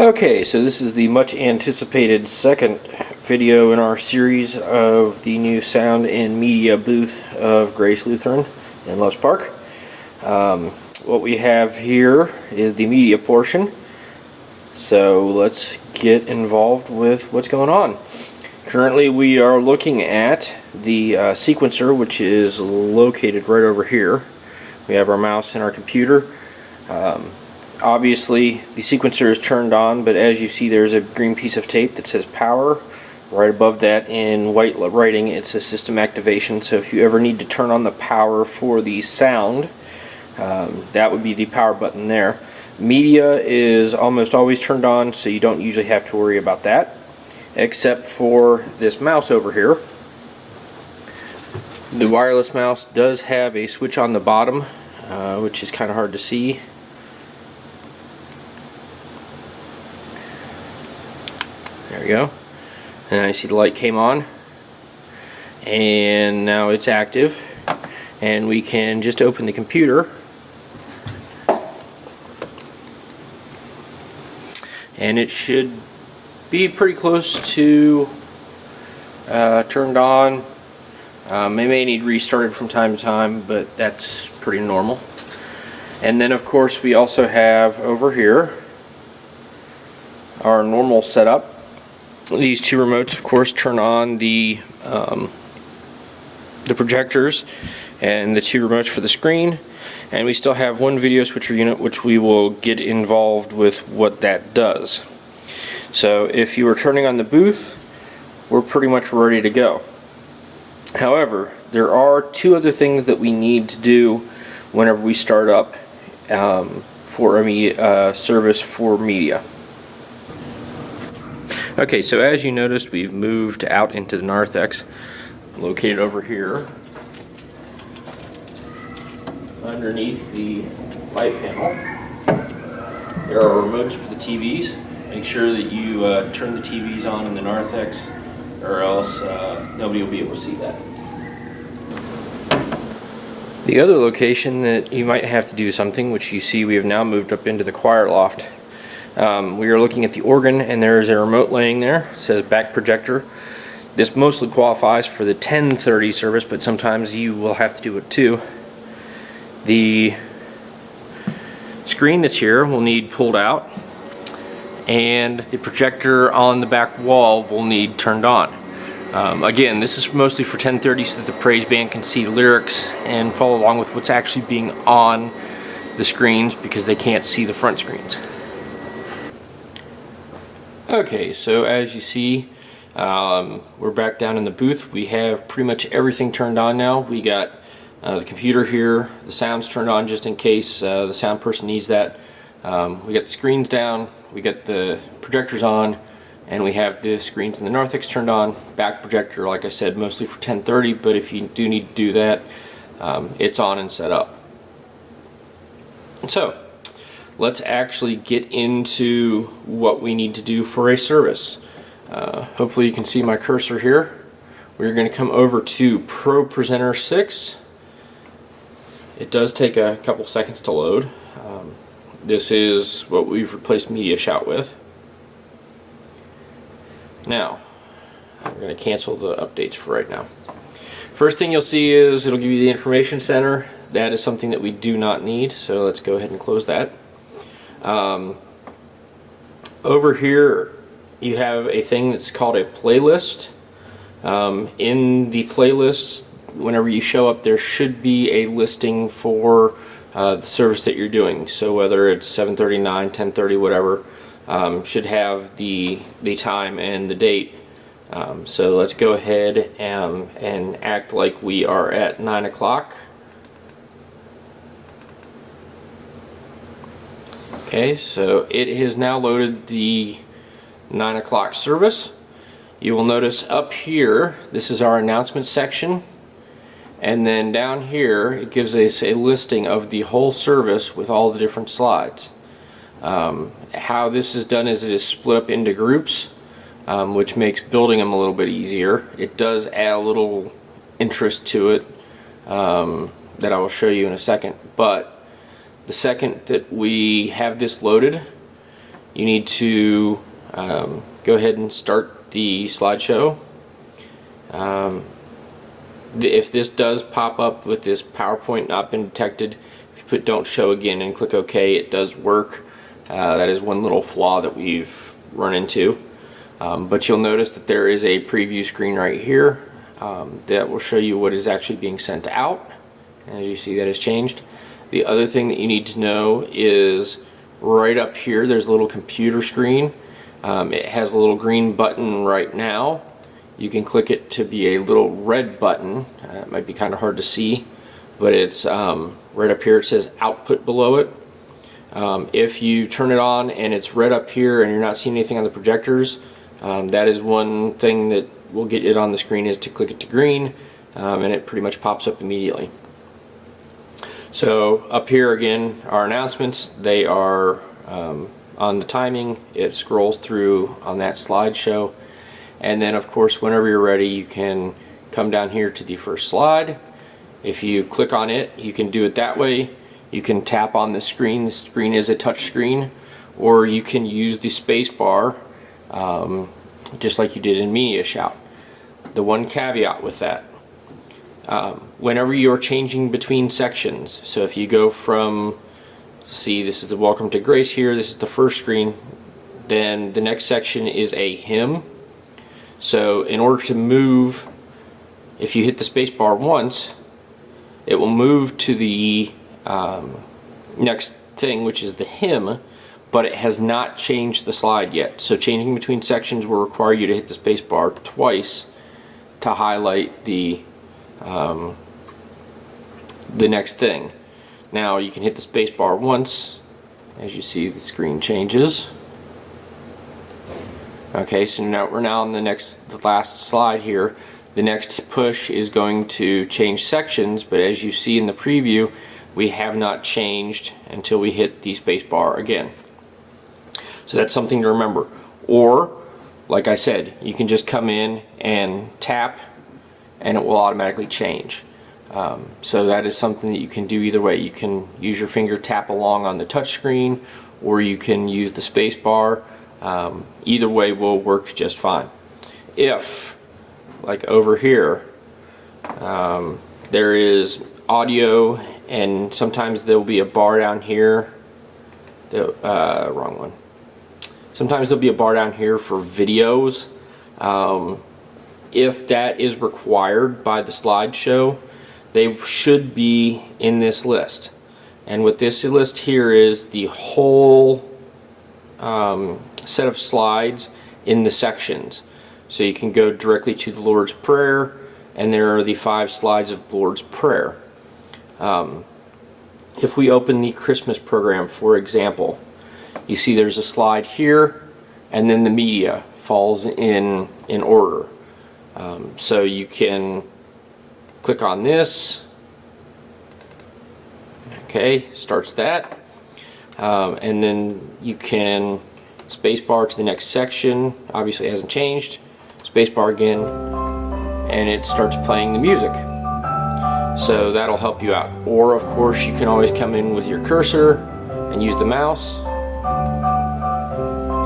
Okay, so this is the much anticipated second video in our series of the new sound and media booth of Grace Lutheran in Loves Park. What we have here is the media portion, so let's get involved with what's going on. Currently we are looking at the sequencer, which is located right over here. We have our mouse and our computer. Obviously the sequencer is turned on, but as you see there's a green piece of tape that says power. Right above that in white writing it says system activation, so if you ever need to turn on the power for the sound, that would be the power button there. Media is almost always turned on, so you don't usually have to worry about that, except for this mouse over here. The wireless mouse does have a switch on the bottom, which is kind of hard to see. There we go. And I see the light came on, and now it's active, and we can just open the computer and it should be pretty close to turned on. It may need restarted from time to time, but that's pretty normal. And then of course we also have over here our normal setup. These two remotes of course turn on the projectors and the two remotes for the screen, and we still have one video switcher unit which we will get involved with what that does. So if you are turning on the booth, we're pretty much ready to go. However, there are two other things that we need to do whenever we start up for a service for media. Okay, so as you noticed, we've moved out into the narthex, located over here underneath the light panel. There are remotes for the TVs. Make sure that you turn the TVs on in the narthex, or else nobody will be able to see that. The other location that you might have to do something, which you see we have now moved up into the choir loft. We are looking at the organ, and there is a remote laying there. It says back projector. This mostly qualifies for the 10:30 service, but sometimes you will have to do it too. The screen that's here will need pulled out, and the projector on the back wall will need turned on. Again, this is mostly for 10:30 so that the praise band can see the lyrics and follow along with what's actually being on the screens, because they can't see the front screens. Okay, so as you see, we're back down in the booth. We have pretty much everything turned on now. We got the computer here, the sound's turned on just in case the sound person needs that. We got the screens down, we got the projectors on, and we have the screens in the narthex turned on. Back projector, like I said, mostly for 10:30, but if you do need to do that, it's on and set up. So let's actually get into what we need to do for a service. Hopefully you can see my cursor here. We're going to come over to Pro Presenter 6. It does take a couple seconds to load. This is what we've replaced Media Shout with. Now, I'm going to cancel the updates for right now. First thing you'll see is it'll give you the information center. That is something that we do not need, so let's go ahead and close that. Over here you have a thing that's called a playlist. In the playlist, whenever you show up, there should be a listing for the service that you're doing. So whether it's 7:39, 10:30, whatever, should have the time and the date. So let's go ahead and act like we are at 9 o'clock. Okay, so it has now loaded the 9 o'clock service. You will notice up here, this is our announcement section, and then down here it gives us a listing of the whole service with all the different slides. How this is done is it is split up into groups, which makes building them a little bit easier. It does add a little interest to it that I will show you in a second, but the second that we have this loaded, you need to go ahead and start the slideshow. If this does pop up with this PowerPoint not been detected, if you put don't show again and click OK, it does work. That is one little flaw that we've run into. But you'll notice that there is a preview screen right here that will show you what is actually being sent out. As you see, that has changed. The other thing that you need to know is right up here there's a little computer screen. It has a little green button right now. You can click it to be a little red button. It might be kind of hard to see, but it's right up here. It says output below it. If you turn it on and it's red up here and you're not seeing anything on the projectors, that is one thing that will get it on the screen, is to click it to green, and it pretty much pops up immediately. So up here again, our announcements, they are on the timing. It scrolls through on that slideshow. And then of course, whenever you're ready, you can come down here to the first slide. If you click on it, you can do it that way. You can tap on the screen. The screen is a touch screen, or you can use the space bar just like you did in MediaShout. The one caveat with that, whenever you're changing between sections, so if you go from, see, this is the Welcome to Grace here, this is the first screen, then the next section is a hymn. So in order to move, if you hit the space bar once, it will move to the next thing, which is the hymn, but it has not changed the slide yet. So changing between sections will require you to hit the space bar twice to highlight the next thing. Now you can hit the space bar once. As you see, the screen changes. Okay, so now we're on the last slide here. The next push is going to change sections, but as you see in the preview, we have not changed until we hit the space bar again. So that's something to remember. Or, like I said, you can just come in and tap and it will automatically change. So that is something that you can do either way. You can use your finger, tap along on the touch screen, or you can use the space bar. Either way will work just fine. If, like over here, there is audio, and sometimes there will be a bar down here. Wrong one. Sometimes there'll be a bar down here for videos. If that is required by the slideshow, they should be in this list. And what this list here is the whole set of slides in the sections. So you can go directly to the Lord's Prayer, and there are the 5 slides of the Lord's Prayer. If we open the Christmas program, for example, you see there's a slide here, and then the media falls in order. So you can click on this. Okay, starts that. And then you can spacebar to the next section. Obviously it hasn't changed. Spacebar again, and it starts playing the music. So that'll help you out. Or of course you can always come in with your cursor and use the mouse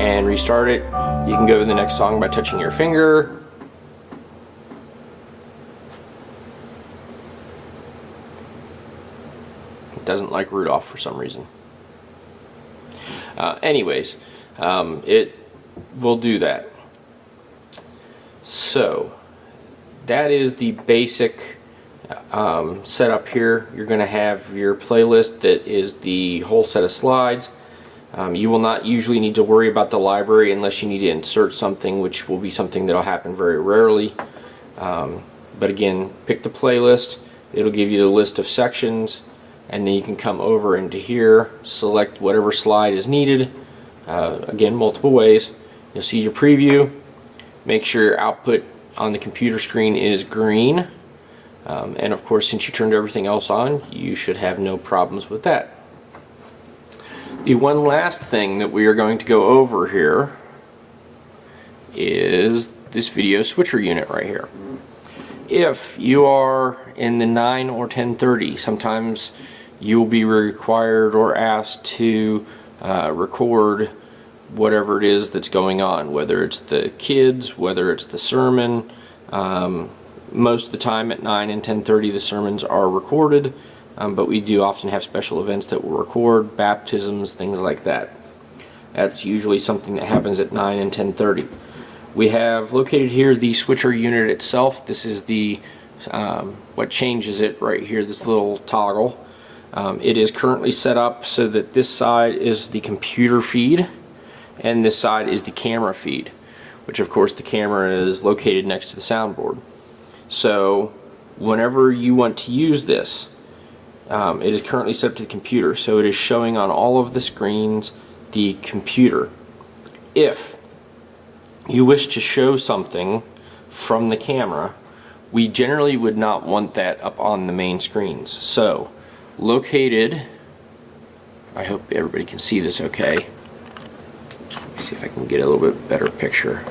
and restart it. You can go to the next song by touching your finger. It doesn't like Rudolph for some reason. Anyways, it will do that. So that is the basic setup here. You're going to have your playlist that is the whole set of slides. You will not usually need to worry about the library unless you need to insert something, which will be something that will happen very rarely. But again, pick the playlist. It'll give you the list of sections, and then you can come over into here, select whatever slide is needed. Again, multiple ways. You'll see your preview. Make sure your output on the computer screen is green. And of course, since you turned everything else on, you should have no problems with that. The one last thing that we are going to go over here is this video switcher unit right here. If you are in the 9 or 1030, sometimes you'll be required or asked to record whatever it is that's going on, whether it's the kids, whether it's the sermon. Most of the time at 9 and 10:30 the sermons are recorded, but we do often have special events that we'll record, baptisms, things like that. That's usually something that happens at 9 and 10:30. We have located here the switcher unit itself. This is the what changes it right here, this little toggle. It is currently set up so that this side is the computer feed and this side is the camera feed, which of course the camera is located next to the soundboard. So whenever you want to use this, it is currently set up to the computer, so it is showing on all of the screens the computer. If you wish to show something from the camera, we generally would not want that up on the main screens. So located, I hope everybody can see this okay. Let me see if I can get a little bit better picture.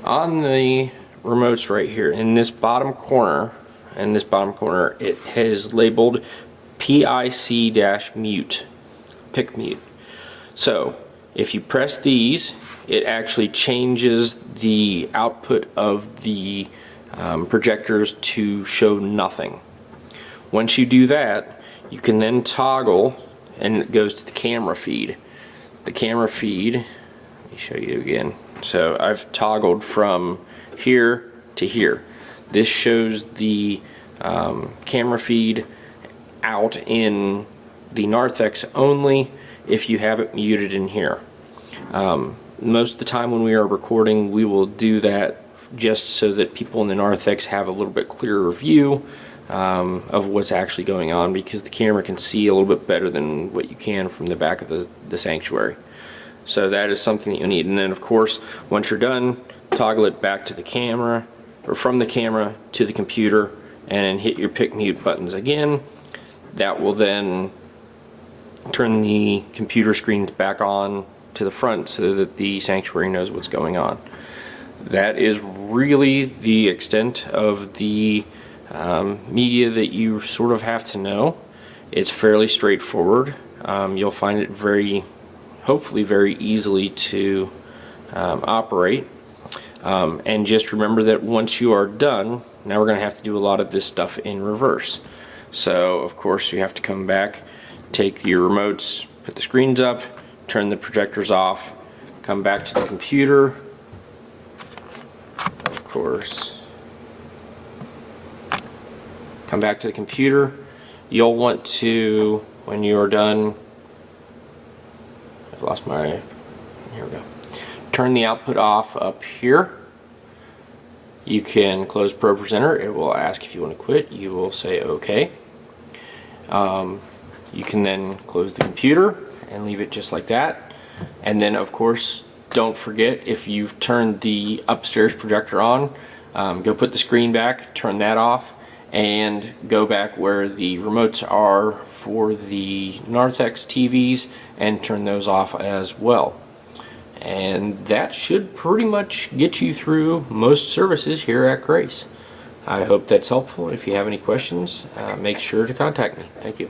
On the remotes right here in this bottom corner, it has labeled PIC-mute, pick mute. So if you press these, it actually changes the output of the projectors to show nothing. Once you do that, you can then toggle and it goes to the camera feed. The camera feed, let me show you again. So I've toggled from here to here. This shows the camera feed out in the narthex only if you have it muted in here. Most of the time when we are recording, we will do that just so that people in the narthex have a little bit clearer view of what's actually going on, because the camera can see a little bit better than what you can from the back of the sanctuary. So that is something that you need. And then of course, once you're done, toggle it back to the camera, or from the camera to the computer, and then hit your pick mute buttons again. That will then turn the computer screens back on to the front so that the sanctuary knows what's going on. That is really the extent of the media that you sort of have to know. It's fairly straightforward. You'll find it hopefully very easily to operate. And just remember that once you are done, now we're going to have to do a lot of this stuff in reverse. So of course you have to come back, take your remotes, put the screens up, turn the projectors off, come back to the computer, of course, come back to the computer. You'll want to, when you are done, I've lost my, here we go, turn the output off up here. You can close ProPresenter. It will ask if you want to quit. You will say OK. You can then close the computer and leave it just like that. And then of course, don't forget, if you've turned the upstairs projector on, go put the screen back, turn that off, and go back where the remotes are for the narthex TVs and turn those off as well. And that should pretty much get you through most services here at Grace. I hope that's helpful. If you have any questions, make sure to contact me. Thank you.